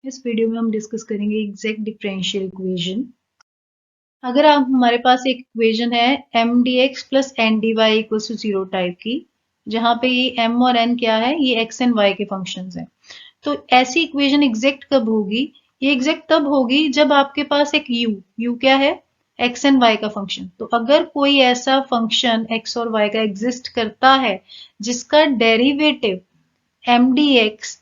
इस वीडियो में हम डिस्कस करेंगे एग्जैक्ट डिफरेंशियल इक्वेशन। अगर आप हमारे पास एक इक्वेशन है M D X plus N D Y equal to zero type की, जहां पे ये एम और एन क्या है, ये एक्स एंड वाई के फंक्शंस हैं। तो ऐसी इक्वेशन एग्जैक्ट कब होगी? ये एग्जैक्ट तब होगी जब आपके पास एक यू क्या है, एक्स एंड वाई का फंक्शन। तो अगर कोई ऐसा फंक्शन एक्स और वाई का एग्जिस्ट करता है जिसका derivative M D X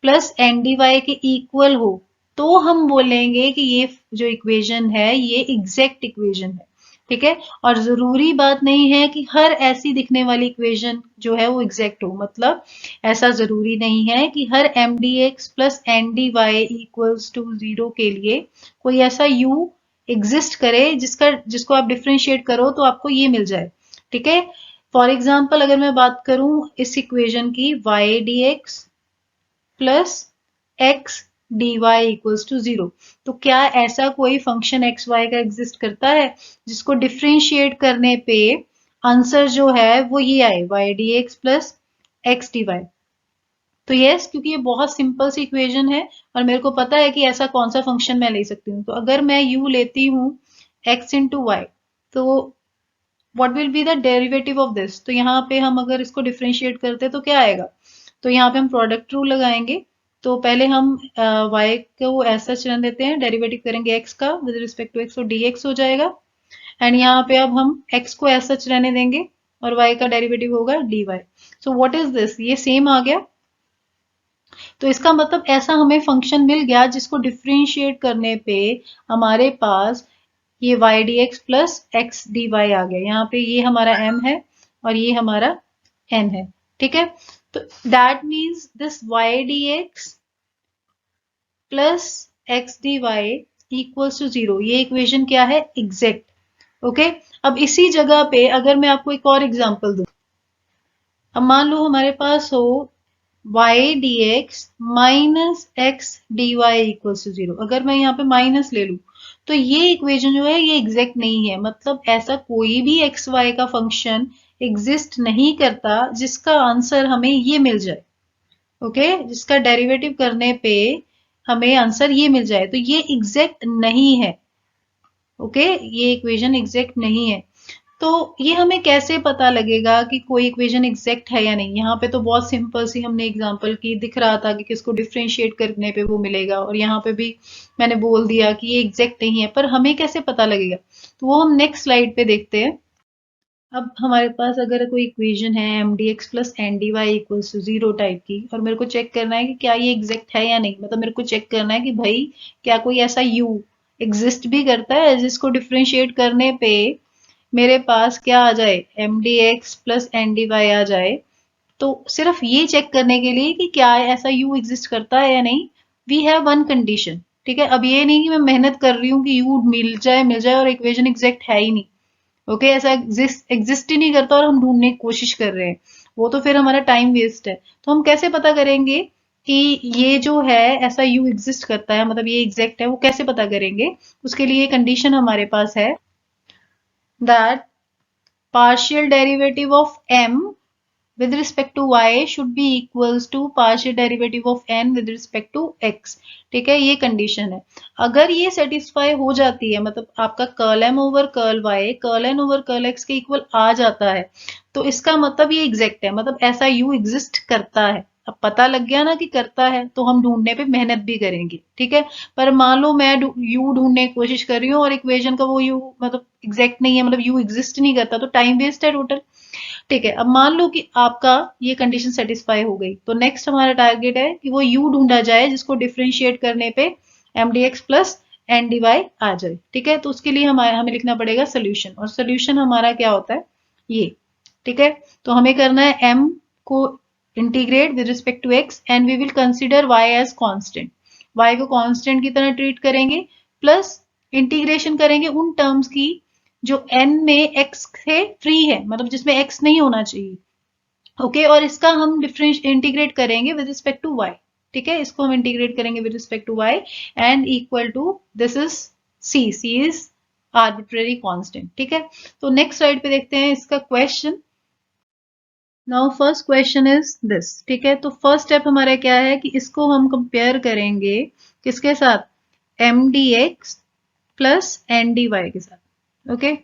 plus N D Y के इक्वल हो, तो हम बोलेंगे कि ये जो इक्वेशन है ये एग्जैक्ट इक्वेशन है। ठीक है, और जरूरी बात नहीं है कि हर ऐसी दिखने वाली इक्वेशन जो है वो एग्जैक्ट हो। मतलब ऐसा जरूरी नहीं है कि हर M D X plus N D Y equals to zero के लिए कोई ऐसा यू एग्जिस्ट करे जिसको आप डिफ्रेंशिएट करो तो आपको ये मिल जाए। ठीक है, फॉर एग्जाम्पल अगर मैं बात करूं इस इक्वेशन की Y D X plus X D Y equals to zero, तो क्या ऐसा कोई फंक्शन एक्स वाई का एग्जिस्ट करता है जिसको डिफ्रेंशिएट करने पे आंसर जो है वो ये आए, Y D X plus X D Y? तो यस, क्योंकि ये बहुत सिंपल सी इक्वेशन है और मेरे को पता है कि ऐसा कौन सा फंक्शन मैं ले सकती हूँ। तो अगर मैं यू लेती हूँ एक्स इंटू वाई, तो what will be the derivative of this? तो यहाँ पे हम अगर इसको डिफ्रेंशिएट करते हैं तो क्या आएगा? तो यहाँ पे हम प्रोडक्ट रूल लगाएंगे। तो पहले हम y को ऐसा चलन देते हैं, डेरिवेटिव करेंगे x का विद रिस्पेक्ट टू x, तो dx हो जाएगा। एंड यहाँ पे अब हम x को ऐसा रहने देंगे और y का डेरिवेटिव होगा dy। So what is this? ये सेम आ गया। तो इसका मतलब ऐसा हमें फंक्शन मिल गया जिसको डिफ्रेंशिएट करने पे हमारे पास ये Y D X plus X D Y आ गया। यहाँ पे ये हमारा m है और ये हमारा n है। ठीक है, तो that means this Y D X plus X D Y equals to zero, ये इक्वेशन क्या है? एग्जैक्ट। ओके, अब इसी जगह पे अगर मैं आपको एक और एग्जांपल दूं, अब मान लो हमारे पास हो Y D X minus X D Y equals to zero. अगर मैं यहाँ पे माइनस ले लूं तो ये इक्वेशन जो है ये एग्जैक्ट नहीं है। मतलब ऐसा कोई भी एक्स वाई का फंक्शन एग्जिस्ट नहीं करता जिसका आंसर हमें ये मिल जाए। ओके, जिसका डेरिवेटिव करने पे हमें आंसर ये मिल जाए, तो ये एग्जैक्ट नहीं है। ओके, ये इक्वेशन एग्जैक्ट नहीं है। तो ये हमें कैसे पता लगेगा कि कोई इक्वेशन एग्जैक्ट है या नहीं? यहाँ पे तो बहुत सिंपल सी हमने एग्जांपल की, दिख रहा था कि किसको डिफ्रेंशिएट करने पे वो मिलेगा, और यहाँ पे भी मैंने बोल दिया कि ये एग्जैक्ट नहीं है। पर हमें कैसे पता लगेगा? तो वो हम नेक्स्ट स्लाइड पे देखते हैं। अब हमारे पास अगर कोई इक्वेशन है M D X plus N D Y equals to zero type की, और मेरे को चेक करना है कि क्या ये एग्जैक्ट है या नहीं। मतलब मेरे को चेक करना है कि भाई क्या कोई ऐसा यू एग्जिस्ट भी करता है जिसको डिफ्रेंशिएट करने पे मेरे पास क्या आ जाए, M D X plus N D Y आ जाए। तो सिर्फ ये चेक करने के लिए कि क्या ऐसा यू एग्जिस्ट करता है या नहीं, वी हैव वन कंडीशन। ठीक है, अब ये नहीं कि मैं मेहनत कर रही हूँ कि यू मिल जाए और इक्वेशन एग्जैक्ट है ही नहीं। ओके, ऐसा एग्जिस्ट ही नहीं करता और हम ढूंढने की कोशिश कर रहे हैं, वो तो फिर हमारा टाइम वेस्ट है। तो हम कैसे पता करेंगे कि ये जो है ऐसा यू एग्जिस्ट करता है, मतलब ये एग्जैक्ट है? वो कैसे पता करेंगे? उसके लिए कंडीशन हमारे पास है that partial derivative of m with respect to y should be equals to partial derivative of n with respect to x। ठीक है, ये कंडीशन है। अगर ये सेटिस्फाई हो जाती है, मतलब आपका curl m over curl y curl n over curl x के इक्वल आ जाता है, तो इसका मतलब ये एग्जैक्ट है। मतलब ऐसा u एग्जिस्ट करता है। अब पता लग गया ना कि करता है, तो हम ढूंढने पे मेहनत भी करेंगे। ठीक है, पर मान लो मैं यू ढूंढने की कोशिश कर रही हूँ और इक्वेशन का वो यू मतलब एग्जैक्ट नहीं है, मतलब यू एग्जिस्ट नहीं करता, तो टाइम वेस्ट है टोटल। ठीक है, अब मान लो कि आपका ये कंडीशन सेटिस्फाई हो गई, तो नेक्स्ट हमारा टारगेट है कि वो यू ढूंढा जाए जिसको डिफ्रेंशिएट करने पे M D X plus N D Y आ जाए। ठीक है, तो उसके लिए हमें लिखना पड़ेगा सोल्यूशन, और सोल्यूशन हमारा क्या होता है ये। ठीक है, तो हमें करना है m को integrate with respect to x and we will consider y as constant. y को कांस्टेंट की तरह ट्रीट करेंगे, प्लस इंटीग्रेशन करेंगे उन टर्म्स की जो n में x से फ्री है, मतलब जिसमें x नहीं होना चाहिए। ओके, और इसका हम इंटीग्रेट करेंगे विद रिस्पेक्ट टू y। ठीक है, इसको हम इंटीग्रेट करेंगे with respect to y and equal to this is c is arbitrary constant. ठीक है, तो नेक्स्ट स्लाइड पे देखते हैं इसका question. Now first question is this. ठीक है, तो फर्स्ट स्टेप हमारा क्या है कि इसको हम कंपेयर करेंगे किसके साथ? M D X plus N D Y के साथ। ओके,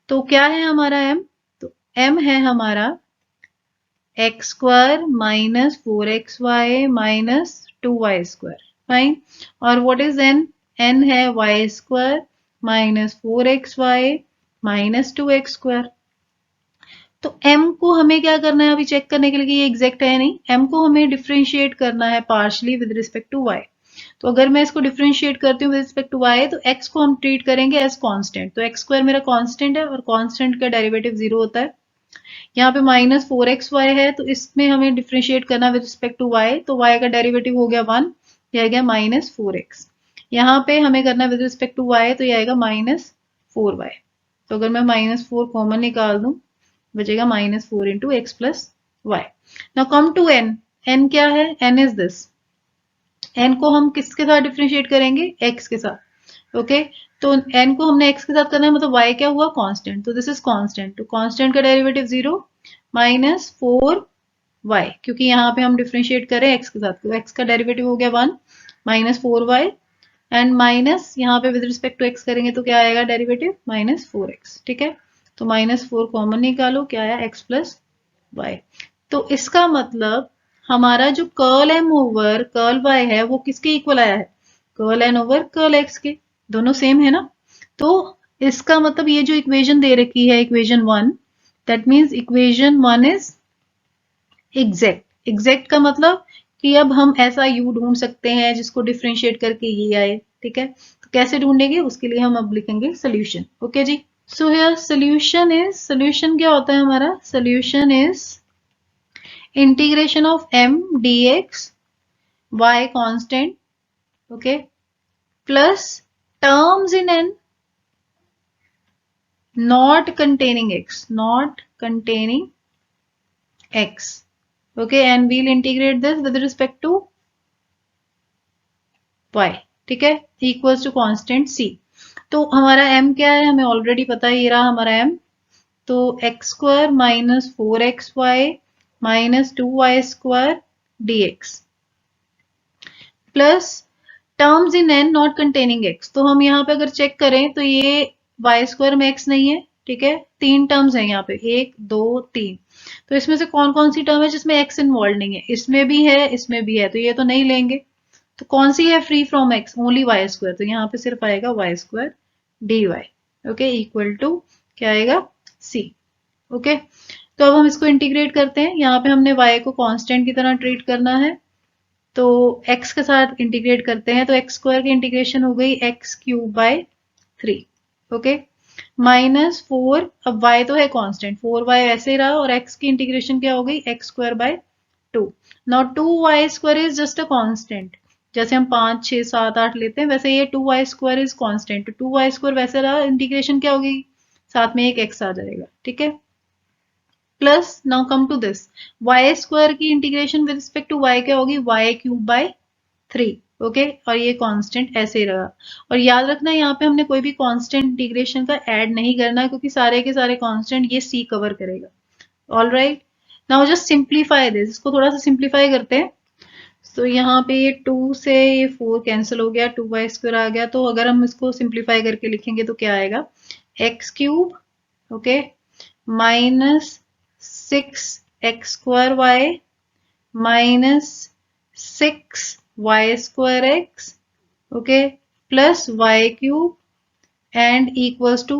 तो क्या है हमारा m? तो m है हमारा x square minus 4xy minus 2y square. Fine. और व्हाट इज n? n है y square minus 4xy minus 2x square. तो m को हमें क्या करना है अभी चेक करने के लिए कि ये एग्जैक्ट है नहीं? m को हमें डिफ्रेंशिएट करना है partially with respect to y। तो अगर मैं इसको डिफ्रेंशिएट करती हूँ विद रिस्पेक्ट टू y तो x को हम ट्रीट करेंगे एज कांस्टेंट। तो x स्क्वायर मेरा कांस्टेंट है और कांस्टेंट का डेरिवेटिव 0 होता है। यहाँ पे माइनस 4xy है तो इसमें हमें डिफ्रेंशिएट करना विद रिस्पेक्ट टू y। तो y का डेरिवेटिव हो गया 1, ये आ गया माइनस 4x। यहाँ पे हमें करना है विद रिस्पेक्ट टू y तो ये आएगा माइनस 4y। तो अगर मैं माइनस 4 कॉमन निकाल दूं बचेगा minus 4 into X plus Y. Now come to n। n क्या है? n is this. n को हम किसके साथ डिफ्रेंशिएट करेंगे? x के साथ। ओके, तो n को हमने x के साथ करना है मतलब y क्या हुआ? कांस्टेंट। तो दिस इज कांस्टेंट। तो कांस्टेंट का डेरिवेटिव 0 माइनस 4y, क्योंकि यहाँ पे हम डिफ्रेंशिएट करें x के साथ तो x का डेरिवेटिव हो गया 1 माइनस 4y एंड माइनस यहाँ पे विद रिस्पेक्ट टू x करेंगे तो क्या आएगा डेरिवेटिव? Minus 4x। ठीक है, तो माइनस 4 कॉमन निकालो, क्या आया? x plus Y. तो इसका मतलब हमारा जो curl m over curl y है वो किसके इक्वल आया है? Curl n over curl x के। दोनों सेम है ना? तो इसका मतलब ये जो इक्वेशन दे रखी है equation 1, that means equation 1 is exact. Exact का मतलब कि अब हम ऐसा u ढूंढ सकते हैं जिसको डिफ्रेंशिएट करके ये आए। ठीक है, तो कैसे ढूंढेंगे उसके लिए हम अब लिखेंगे सोल्यूशन। ओके जी, सो हियर सोल्यूशन क्या होता है हमारा? Solution is integration of m dx y constant, okay, plus terms in n not containing x, okay, and we'll integrate this with respect to y। ठीक है, इक्वल्स टू कांस्टेंट c। तो हमारा m क्या है? हमें ऑलरेडी पता है, ये रहा हमारा m। तो x square minus 4xy minus 2y square dx plus terms in n not containing x। तो हम यहाँ पे अगर चेक करें तो ये y स्क्वायर में x नहीं है। ठीक है, 3 टर्म्स है यहाँ पे, 1 2 3। तो इसमें से कौन कौन सी टर्म है जिसमें x इन्वॉल्व नहीं है? इसमें भी है, इसमें भी है, तो ये तो नहीं लेंगे। तो कौन सी है free from x? Only y square. तो यहाँ पे सिर्फ आएगा y square dy। Okay, equal to क्या आएगा? c। ओके, तो अब हम इसको इंटीग्रेट करते हैं। यहाँ पे हमने y को कांस्टेंट की तरह ट्रीट करना है तो x के साथ इंटीग्रेट करते हैं। तो एक्स स्क्वायर की इंटीग्रेशन हो गई x cube by 3। Okay, minus 4, अब y तो है कांस्टेंट, 4y ऐसे ही रहा और x की इंटीग्रेशन क्या हो गई? X square by 2। Now 2y square is just a constant. जैसे हम 5 6 7 8 लेते हैं वैसे ये 2y स्क्वायर इज कांस्टेंट। तो 2y स्क्वायर वैसे रहा, इंटीग्रेशन क्या होगी? साथ में एक x आ जाएगा। ठीक है, plus now come to this y square की integration with respect to y क्या होगी? y cube by 3। ओके, और ये कांस्टेंट ऐसे ही रहा। और याद रखना यहाँ पे हमने कोई भी कांस्टेंट इंटीग्रेशन का ऐड नहीं करना क्योंकि सारे के सारे कांस्टेंट ये c कवर करेगा। All right, now just simplify this. इसको थोड़ा सा सिंप्लीफाई करते हैं। तो यहाँ पे ये 2 से ये 4 कैंसिल हो गया, 2y स्क्वायर आ गया। तो अगर हम इसको सिंप्लीफाई करके लिखेंगे तो क्या आएगा? X cube, okay, minus 6x square y minus 6y square x, okay, plus y cube and equals to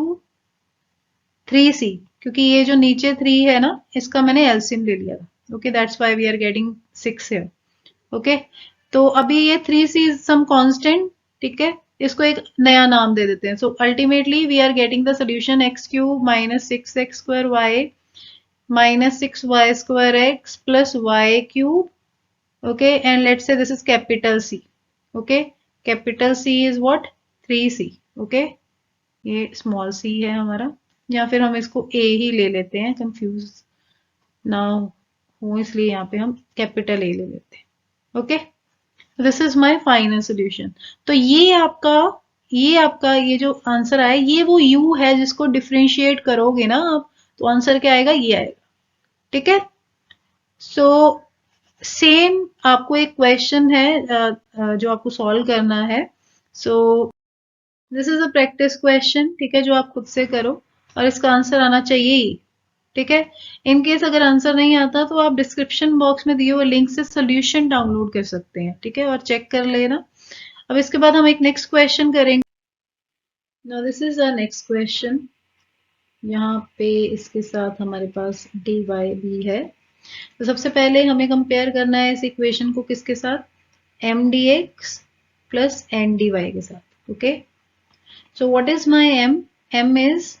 3c। क्योंकि ये जो नीचे 3 है ना इसका मैंने एलसीएम ले लिया था। Okay, that's why we are getting 6 here. Okay, तो अभी ये 3c इज सम कांस्टेंट। ठीक है, इसको एक नया नाम दे देते हैं। So ultimately we are getting the solution X cube minus 6x square y minus 6y square x plus y cube, okay, and let's say this is capital C, okay, capital C is what? 3c, okay, ये small c है हमारा, या फिर हम इसको a ही ले लेते हैं, कंफ्यूज ना हो इसलिए यहाँ पे हम कैपिटल a ले लेते हैं। Okay, this is my final solution. तो ये आपका ये जो आंसर आया ये वो u है जिसको डिफ्रेंशिएट करोगे ना आप तो आंसर क्या आएगा? ये आएगा। ठीक है, सो सेम आपको एक क्वेश्चन है जो आपको सॉल्व करना है। So this is a practice question, ठीक है, जो आप खुद से करो और इसका आंसर आना चाहिए ही, ठीक है। इन केस अगर आंसर नहीं आता तो आप डिस्क्रिप्शन बॉक्स में दिए हुए लिंक से सोल्यूशन डाउनलोड कर सकते हैं, ठीक है, और चेक कर लेना। अब इसके बाद हम एक नेक्स्ट क्वेश्चन करेंगे। Now this is a next question. यहाँ पे इसके साथ हमारे पास डी वाई भी है। तो सबसे पहले हमें कंपेयर करना है इस इक्वेशन को किसके साथ, M D X plus N D Y के साथ। Okay, so what is my M, M is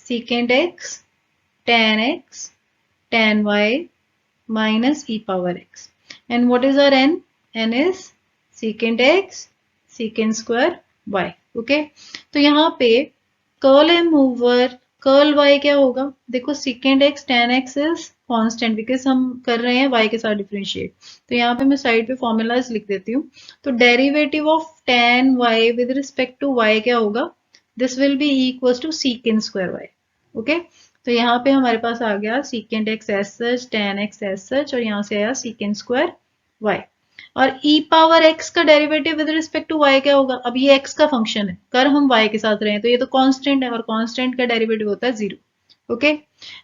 secant x tan x tan y minus e power x, and what is our n, n is secant x secant square y। Okay, तो यहाँ पे curl M over curl y क्या होगा, देखो secant x tan x is constant because हम कर रहे हैं y के साथ डिफरेंशिएट, तो यहाँ पे मैं साइड पे फॉर्मूलाज लिख देती हूँ। तो derivative of tan y with respect to y क्या होगा, this will be equal to secant square y। Okay, तो यहाँ पे हमारे पास आ गया secant x as such, tan x as such, और यहाँ से आया secant स्क्वायर y। और e पावर x का derivative with respect to y क्या होगा, अब ये x का फंक्शन है, कर हम y के साथ रहे हैं तो ये तो कांस्टेंट है, और कांस्टेंट का डेरिवेटिव होता है 0। Okay,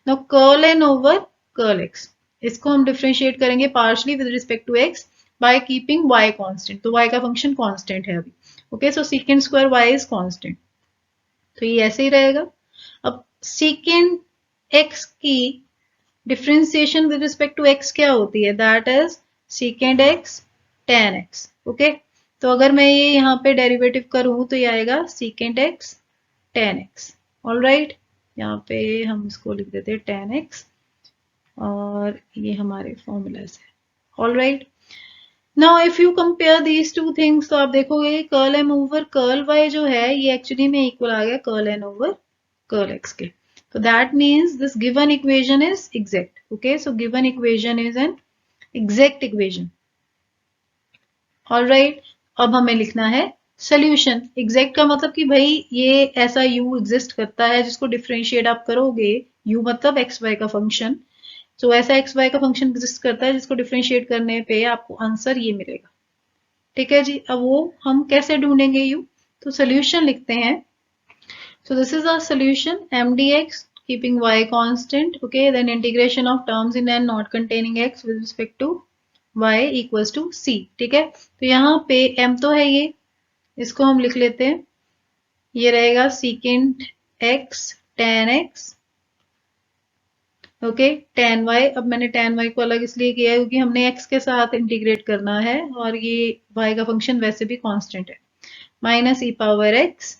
now curl N over curl x, इसको हम डिफरेंशिएट करेंगे partially with respect to x by keeping y constant, तो y का फंक्शन कांस्टेंट है अभी। Okay, so secant square y is constant, तो ये ऐसे ही रहेगा। अब secant x की differentiation with respect to x क्या होती है, that is secant x tan x। Okay, तो अगर मैं ये यहाँ पे डेरिवेटिव करूं तो ये आएगा secant x tan x। All right, यहाँ पे हम इसको लिख देते हैं tan x, और ये हमारे फॉर्मूलाज है। All right, now if you compare these two things, तो आप देखोगे curl M over curl Y जो है ये एक्चुअली में इक्वल आ गया curl N over curl X के। So that means this given equation is exact. Okay, so given equation is an exact equation. All right, अब हमें लिखना है solution। exact का मतलब कि भाई ये ऐसा u exist करता है जिसको डिफरेंशिएट आप करोगे, u मतलब एक्स वाई का फंक्शन, तो ऐसा एक्स वाई का फंक्शन एग्जिस्ट करता है जिसको डिफरेंशिएट करने पे आपको आंसर ये मिलेगा। ठीक है जी, अब वो हम कैसे ढूंढेंगे u, तो सोल्यूशन लिखते हैं। So this is our solution, m dx keeping y constant, okay, then integration of terms in n not containing x with respect to y equals to c। ठीक है, तो यहाँ पे m तो है ये, इसको हम लिख लेते हैं, ये रहेगा secant x tan x, okay, tan y। अब मैंने tan y को अलग इसलिए किया है क्योंकि हमने x के साथ इंटीग्रेट करना है और ये y का फंक्शन वैसे भी कांस्टेंट है, minus e power x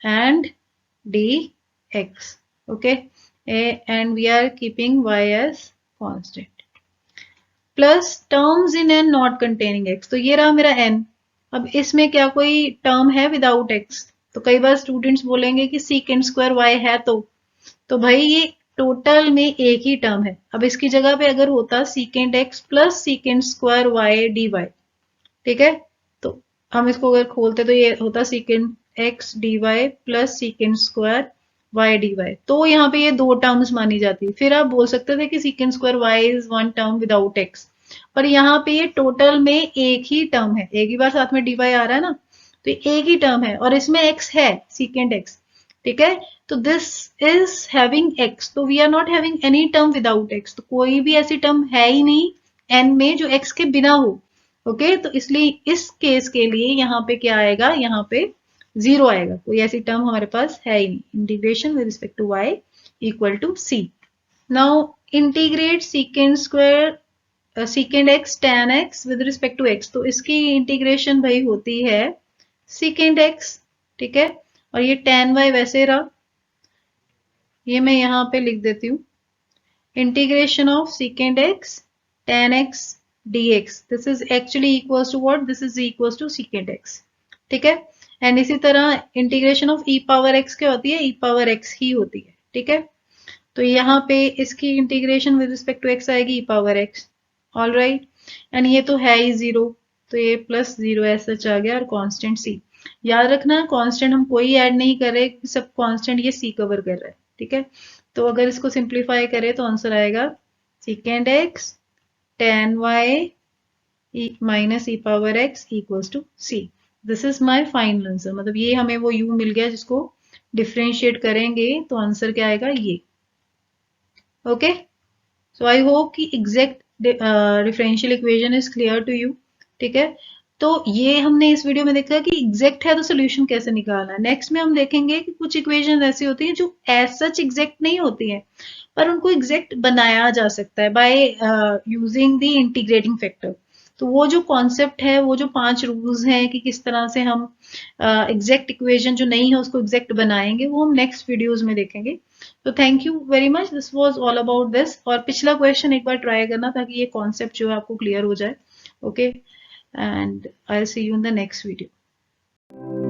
and dx। okay, and we are keeping y as constant, plus terms in n not containing x, तो ये रहा मेरा n। अब इसमें क्या कोई टर्म है विदाउट x, तो कई बार स्टूडेंट्स बोलेंगे कि secant स्क्वायर y है, तो भाई ये टोटल में एक ही टर्म है। अब इसकी जगह पे अगर होता secant x plus secant square y dy, ठीक है, तो हम इसको अगर खोलते तो ये होता secant x dy plus secant square y dy, तो यहाँ पे ये दो टर्म्स मानी जाती। फिर आप बोल सकते थे कि secant square y is one term without x, पर यहाँ पे ये टोटल में एक ही टर्म है, एक ही बार साथ में dy आ रहा है ना, तो एक ही टर्म है और इसमें x है secant x। ठीक है, तो दिस इज हैविंग x, तो we are not having any term without x, तो कोई भी ऐसी टर्म है ही नहीं n में जो x के बिना हो। ओके, तो इसलिए इस केस के लिए यहाँ पे क्या आएगा, यहाँ पे 0 आएगा, कोई ऐसी टर्म हमारे पास है ही नहीं। Integration with respect to y equal to c। Now integrate secant square secant x tan x with respect to x, तो इसकी इंटीग्रेशन भाई होती है secant x। ठीक है, और ये tan y वैसे रहा, ये मैं यहाँ पे लिख देती हूँ, integration of secant x tan x dx, this is actually equals to what, this is equals to secant x। ठीक है, एंड इसी तरह integration of e power x क्या होती है, e पावर x ही होती है। ठीक है, तो यहाँ पे इसकी integration with respect to x आएगी e power x। All right, and ये तो है ही 0, तो ये प्लस 0 ऐसा आ गया, और कांस्टेंट c। याद रखना कांस्टेंट हम कोई ऐड नहीं कर रहे, सब कांस्टेंट ये c कवर कर रहा है। ठीक है, तो अगर इसको सिंप्लीफाई करें तो आंसर आएगा secant x tan y minus E power X equals to C. This is my final answer, मतलब ये हमें वो u मिल गया जिसको डिफ्रेंशिएट करेंगे तो आंसर क्या आएगा ये। ओके, सो आई होप कि exact differential equation is clear to you. ठीक है, तो ये हमने इस वीडियो में देखा कि एग्जैक्ट है तो सोल्यूशन कैसे निकालना है। नेक्स्ट में हम देखेंगे कि कुछ इक्वेशन ऐसी होती हैं जो एज सच एग्जैक्ट नहीं होती हैं, पर उनको एग्जैक्ट बनाया जा सकता है by using the integrating factor. तो वो जो कॉन्सेप्ट है, वो जो 5 रूल्स हैं कि किस तरह से हम एग्जैक्ट इक्वेशन जो नहीं है उसको एग्जैक्ट बनाएंगे, वो हम नेक्स्ट वीडियोस में देखेंगे। तो thank you very much, this was all about this. और पिछला क्वेश्चन एक बार ट्राई करना ताकि ये कॉन्सेप्ट जो है आपको क्लियर हो जाए। Okay, and I will see you in the next video.